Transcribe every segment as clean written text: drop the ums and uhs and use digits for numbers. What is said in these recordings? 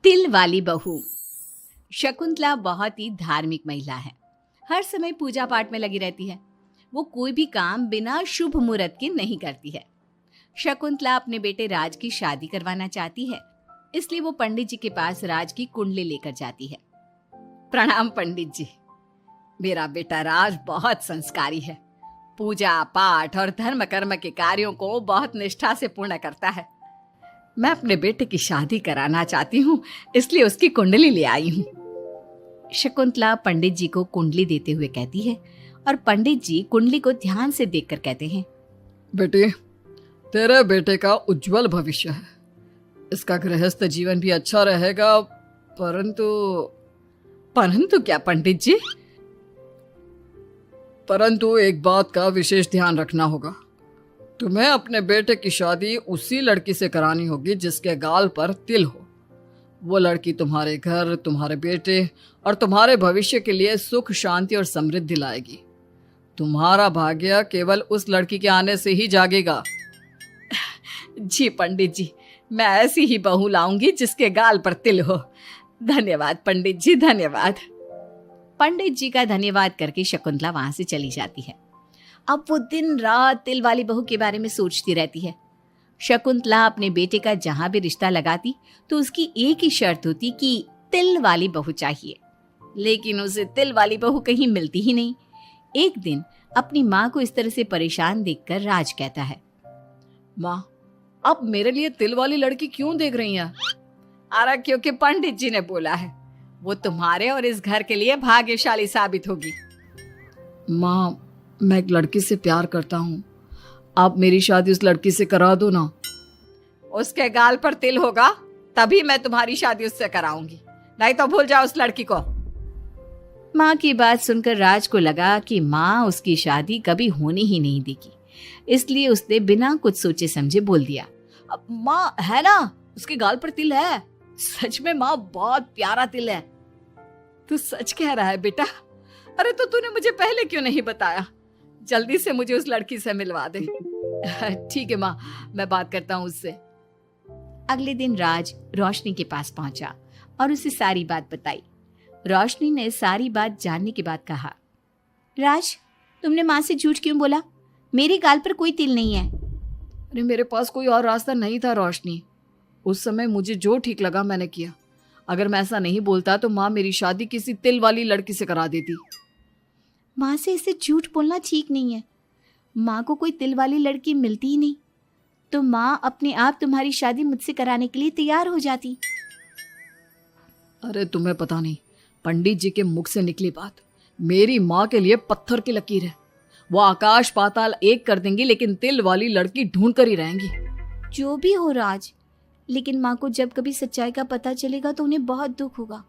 तिल वाली बहू। शकुंतला बहुत ही धार्मिक महिला है। हर समय पूजा पाठ में लगी रहती है। वो कोई भी काम बिना शुभ मुहूर्त के नहीं करती है। शकुंतला अपने बेटे राज की शादी करवाना चाहती है, इसलिए वो पंडित जी के पास राज की कुंडली लेकर जाती है। प्रणाम पंडित जी। मेरा बेटा राज बहुत संस्कारी है। पूजा पाठ और धर्म कर्म के कार्यों को बहुत निष्ठा से पूर्ण करता है। मैं अपने बेटे की शादी कराना चाहती हूँ, इसलिए उसकी कुंडली ले आई हूँ। शकुंतला पंडित जी को कुंडली देते हुए कहती है और पंडित जी कुंडली को ध्यान से देखकर कहते हैं, बेटे, तेरे बेटे का उज्जवल भविष्य है। इसका गृहस्थ जीवन भी अच्छा रहेगा, परंतु क्या पंडित जी? परंतु एक बात का विशेष ध्यान रखना होगा। तुम्हें अपने बेटे की शादी उसी लड़की से करानी होगी जिसके गाल पर तिल हो। वो लड़की तुम्हारे घर, तुम्हारे बेटे और तुम्हारे भविष्य के लिए सुख, शांति और समृद्धि लाएगी। तुम्हारा भाग्य केवल उस लड़की के आने से ही जागेगा। जी पंडित जी, मैं ऐसी ही बहू लाऊंगी जिसके गाल पर तिल हो। धन्यवाद पंडित जी, धन्यवाद। पंडित जी का धन्यवाद करके शकुंतला वहां से चली जाती है। अब वो दिन रात तिल वाली बहू के बारे में सोचती रहती है। शकुंतला अपने बेटे का जहां भी रिश्ता लगाती तो उसकी एक ही शर्त होती कि तिल वाली बहू चाहिए, लेकिन उसे तिल वाली बहू कहीं मिलती ही नहीं। एक दिन अपनी माँ को इस तरह से परेशान देखकर राज कहता है, माँ, आप मेरे लिए तिल वाली लड़की क्यों देख रही हैं? अरे क्योंकि पंडित जी ने बोला है, वो तुम्हारे और इस घर के लिए भाग्यशाली साबित होगी। माँ, मैं एक लड़की से प्यार करता हूँ। आप मेरी शादी उस लड़की से करा दो ना। उसके गाल पर तिल होगा तभी मैं तुम्हारी शादी उससे कराऊंगी, नहीं तो भूल जाओ उस लड़की को। माँ की बात सुनकर राज को लगा कि माँ उसकी शादी कभी होने ही नहीं देगी, इसलिए उसने बिना कुछ सोचे समझे बोल दिया, माँ है ना, उसके गाल पर तिल है। सच में माँ, बहुत प्यारा तिल है। तू सच कह रहा है बेटा? अरे तो तूने मुझे पहले क्यों नहीं बताया? जल्दी से मुझे उस लड़की से मिलवा दे। ठीक है माँ, मैं बात करता हूँ उससे। अगले दिन राज रोशनी के पास पहुंचा और उसे सारी बात बताई। रोशनी ने सारी बात जानने के बाद कहा, राज, तुमने माँ से झूठ क्यों बोला? मेरे गाल पर कोई तिल नहीं है। अरे मेरे पास कोई और रास्ता नहीं था रोशनी। उस समय मुझे जो ठीक लगा मैंने किया। अगर मैं ऐसा नहीं बोलता तो माँ मेरी शादी किसी तिल वाली लड़की से करा देती। माँ से इसे झूठ बोलना ठीक नहीं है। माँ को कोई तिल वाली लड़की मिलती ही नहीं, तो माँ अपने आप तुम्हारी शादी मुझसे कराने के लिए तैयार हो जाती। अरे तुम्हें पता नहीं, पंडित जी के मुख से निकली बात मेरी माँ के लिए पत्थर की लकीर है। वो आकाश पाताल एक कर देंगी, लेकिन तिल वाली लड़की ढूंढ कर ही रहेंगी। जो भी हो राज, लेकिन माँ को जब कभी सच्चाई का पता चलेगा तो उन्हें बहुत दुख होगा।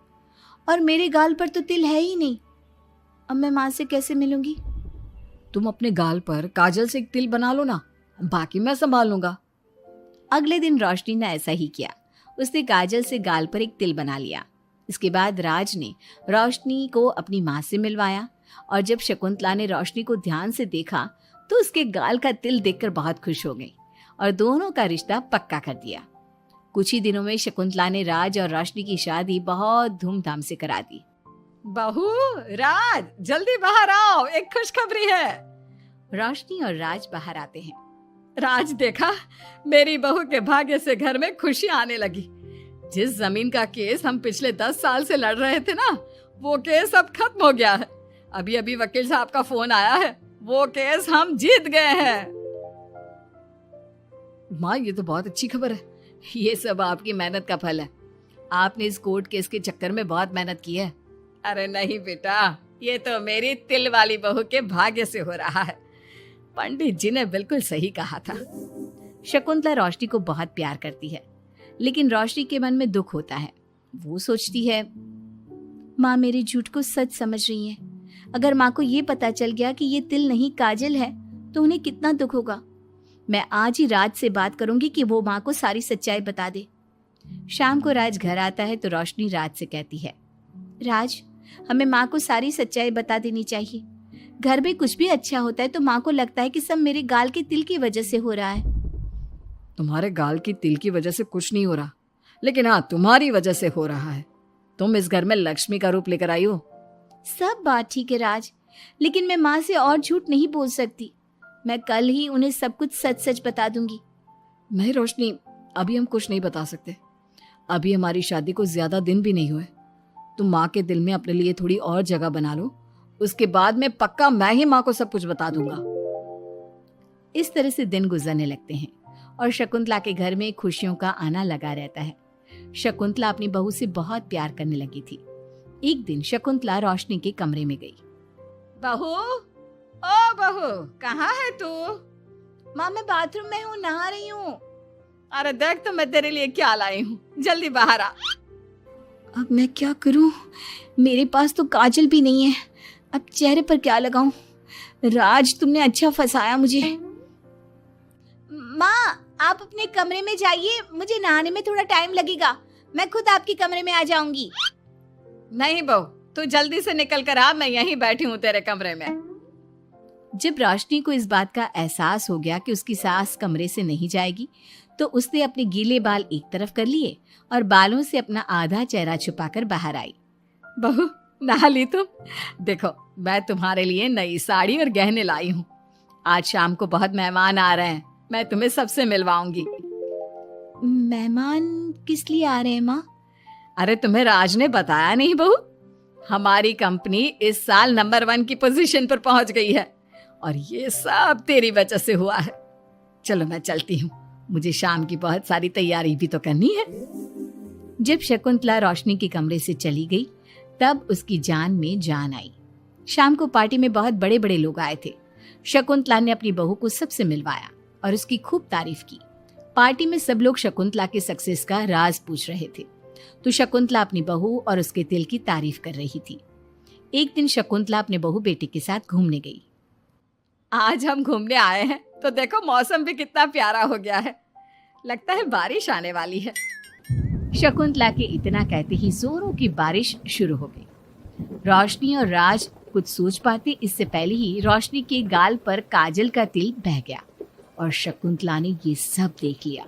और मेरे गाल पर तो तिल है ही नहीं, अब मैं माँ से कैसे मिलूंगी? तुम अपने गाल पर काजल से एक तिल बना लो ना, बाकी मैं संभाल लूंगा। अगले दिन रोशनी ने ऐसा ही किया। उसने काजल से गाल पर एक तिल बना लिया। इसके बाद राज ने रोशनी को अपनी माँ से मिलवाया, और जब शकुंतला ने रोशनी को ध्यान से देखा तो उसके गाल का तिल देखकर बहुत खुश हो गई और दोनों का रिश्ता पक्का कर दिया। कुछ ही दिनों में शकुंतला ने राज और रोशनी की शादी बहुत धूमधाम से करा दी। बहू, राज, जल्दी बाहर आओ, एक खुशखबरी है। रोशनी और राज बाहर आते हैं। राज, देखा, मेरी बहू के भाग्य से घर में खुशी आने लगी। जिस जमीन का केस हम पिछले 10 साल से लड़ रहे थे ना, वो केस अब खत्म हो गया है। अभी अभी वकील साहब का फोन आया है, वो केस हम जीत गए हैं। माँ, ये तो बहुत अच्छी खबर है। ये सब आपकी मेहनत का फल है। आपने इस कोर्ट केस के चक्कर में बहुत मेहनत की है। अरे नहीं बेटा, ये तो मेरी तिल वाली बहू के भाग्य से हो रहा है। पंडित जी ने बिल्कुल सही कहा था। शकुंतला रोशनी को बहुत प्यार करती है, लेकिन रोशनी के मन में दुख होता है। वो सोचती है, माँ मेरे झूठ को सच समझ रही है। अगर माँ को ये पता चल गया कि ये तिल नहीं काजल है तो उन्हें कितना दुख होगा। मैं आज ही राज से बात करूंगी कि वो माँ को सारी सच्चाई बता दे। शाम को राज घर आता है तो रोशनी राज से कहती है, राज, हमें माँ को सारी सच्चाई बता देनी चाहिए। घर में कुछ भी अच्छा होता है तो माँ को लगता है कि सब मेरे गाल के तिल की वजह से हो रहा है। तुम्हारे गाल की तिल की वजह से कुछ नहीं हो रहा। लेकिन हाँ, तुम्हारी वजह से हो रहा है। तुम इस घर में लक्ष्मी का रूप लेकर आई हो। सब बात ठीक है राज, लेकिन मैं माँ से और झूठ नहीं बोल सकती। मैं कल ही उन्हें सब कुछ सच सच बता दूंगी। नहीं रोशनी, अभी हम कुछ नहीं बता सकते। अभी हमारी शादी को ज्यादा दिन भी नहीं हुए। तुम माँ के दिल में अपने लिए थोड़ी और जगह बना लो, उसके बाद में पक्का मैं ही माँ को सब कुछ बता दूंगा। इस तरह से दिन गुजरने लगते हैं और शकुंतला के घर में खुशियों का आना लगा रहता है। शकुंतला अपनी बहू से बहुत प्यार करने लगी थी। एक दिन शकुंतला रोशनी के कमरे में गई। बहू, ओ बहू, कहाँ है तू? माँ मैं बाथरूम में हूँ, नहा रही हूँ। अरे देख तो मैं तेरे लिए क्या लाई हूँ, जल्दी बाहर आ। अब मैं क्या करूँ? मेरे पास तो काजल भी नहीं है, अब चेहरे पर क्या लगाऊं? राज तुमने अच्छा फंसाया मुझे। माँ आप अपने कमरे में जाइए, मुझे नहाने में थोड़ा टाइम लगेगा, मैं खुद आपके कमरे में आ जाऊंगी। नहीं बहू, तू जल्दी से निकल कर आ, मैं यहीं बैठी हूँ तेरे कमरे में। जब रोशनी को इस बात का एहसास हो गया कि उसकी सास कमरे से नहीं जाएगी, तो उसने अपने गीले बाल एक तरफ कर लिए और बालों से अपना आधा चेहरा छुपाकर बाहर आई। बहू नहा ली तुम? देखो मैं तुम्हारे लिए नई साड़ी और गहने लाई हूँ। आज शाम को बहुत मेहमान आ रहे हैं, मैं तुम्हें सबसे मिलवाऊंगी। मेहमान किस लिए आ रहे हैं माँ? अरे तुम्हें राज ने बताया नहीं बहू? हमारी कंपनी इस साल नंबर 1 की पोजीशन पर पहुंच गई है और ये सब तेरी वजह से हुआ है। चलो मैं चलती हूँ, मुझे शाम की बहुत सारी तैयारी भी तो करनी है। जब शकुंतला रोशनी के कमरे से चली गई, तब उसकी जान में जान आई। शाम को पार्टी में बहुत बड़े बड़े लोग आए थे। शकुंतला ने अपनी बहू को सबसे मिलवाया और उसकी खूब तारीफ की। पार्टी में सब लोग शकुंतला के सक्सेस का राज पूछ रहे थे, तो शकुंतला अपनी बहू और उसके दिल की तारीफ कर रही थी। एक दिन शकुंतला अपने बहू बेटी के साथ घूमने गई। आज हम घूमने आए हैं तो देखो मौसम भी कितना प्यारा हो गया है, लगता है बारिश आने वाली है। शकुंतला के इतना कहते ही जोरों की बारिश शुरू हो गई। रोशनी और राज कुछ सोच पाते इससे पहले ही रोशनी के गाल पर काजल का तिल बह गया और शकुंतला ने ये सब देख लिया।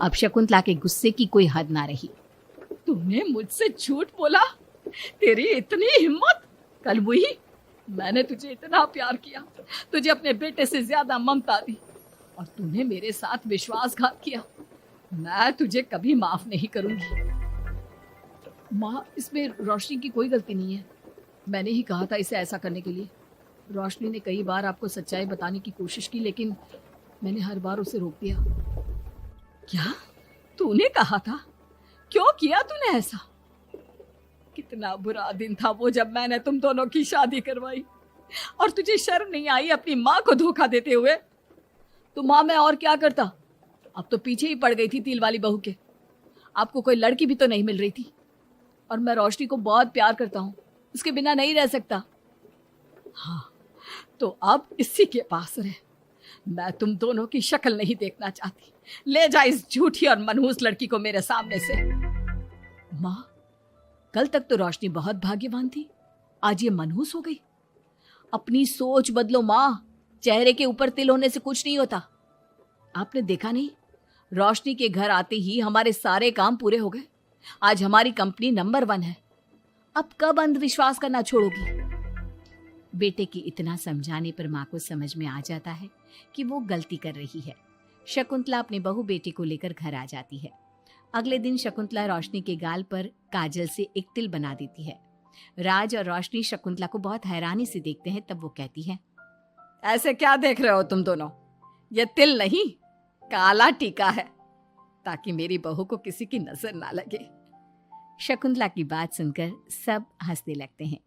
अब शकुंतला के गुस्से की कोई हद ना रही। तुमने मुझसे झूठ बोला? तेरी इतनी हिम्मत? कल वही मैंने तुझे इतना प्यार किया, तुझे अपने बेटे से ज्यादा ममता दी और तूने मेरे साथ विश्वासघात किया। मैं तुझे कभी माफ नहीं करूंगी। माँ, इसमें रोशनी की कोई गलती नहीं है। मैंने ही कहा था इसे ऐसा करने के लिए। रोशनी ने कई बार आपको सच्चाई बताने की कोशिश की, लेकिन मैंने हर बार उसे रोक दिया। क्या तूने कहा था? क्यों किया तूने ऐसा? कितना बुरा दिन था वो जब मैंने तुम दोनों की शादी करवाई और तुझे शर्म नहीं आई अपनी माँ को धोखा देते हुए? तो माँ मैं और क्या करता? अब तो पीछे ही पड़ गई थी तिल वाली बहू के। आपको कोई लड़की भी तो नहीं मिल रही थी और मैं रोशनी को बहुत प्यार करता हूँ, उसके बिना नहीं रह सकता। हाँ तो अब इसी के पास रहे। मैं तुम दोनों की शक्ल नहीं देखना चाहती। ले जा इस झूठी और मनहूस लड़की को मेरे सामने से। माँ, कल तक तो रोशनी बहुत भाग्यवान थी, आज ये मनहूस हो गई। अपनी सोच बदलो माँ, चेहरे के ऊपर तिल होने से कुछ नहीं होता। आपने देखा नहीं, रोशनी के घर आते ही हमारे सारे काम पूरे हो गए। आज हमारी कंपनी नंबर 1 है। अब कब अंधविश्वास करना छोड़ोगी? बेटे की इतना समझाने पर माँ को समझ में आ जाता है कि वो गलती कर रही है। शकुंतला अपने बहू बेटी को लेकर घर आ जाती है। अगले दिन शकुंतला रोशनी के गाल पर काजल से एक तिल बना देती है। राज और रोशनी शकुंतला को बहुत हैरानी से देखते हैं। तब वो कहती है, ऐसे क्या देख रहे हो तुम दोनों? ये तिल नहीं, काला टीका है, ताकि मेरी बहू को किसी की नजर ना लगे। शकुंतला की बात सुनकर सब हंसने लगते हैं।